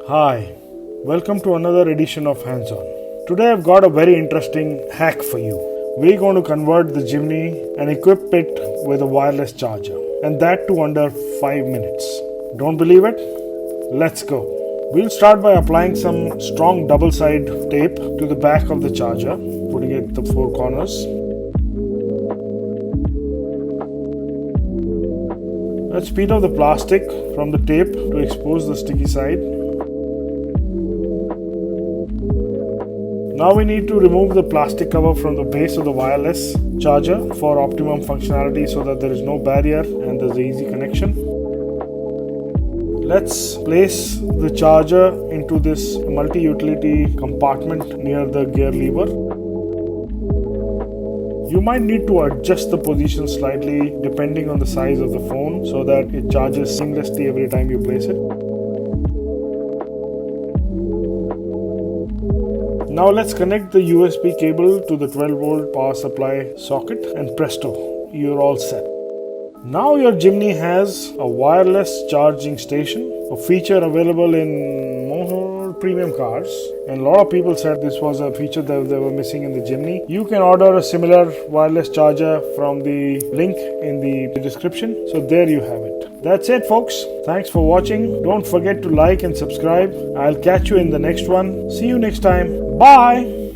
Hi, welcome to another edition of Hands On. Today I've got a very interesting hack for you. We're going to convert the Jimny and equip it with a wireless charger, and that too under 5 minutes. Don't believe it? Let's go. We'll start by applying some strong double-side tape to the back of the charger, putting it at the four corners. Let's peel off the plastic from the tape to expose the sticky side. Now we need to remove the plastic cover from the base of the wireless charger for optimum functionality so that there is no barrier and there's an easy connection. Let's place the charger into this multi-utility compartment near the gear lever. You might need to adjust the position slightly depending on the size of the phone so that it charges seamlessly every time you place it. Now let's connect the USB cable to the 12-volt power supply socket and presto, you're all set. Now your Jimny has a wireless charging station, a feature available in more premium cars, and a lot of people said this was a feature that they were missing in the Jimny. You can order a similar wireless charger from the link in the description. So there you have it. That's it, folks. Thanks for watching. Don't forget to like and subscribe. I'll catch you in the next one. See you next time. Bye.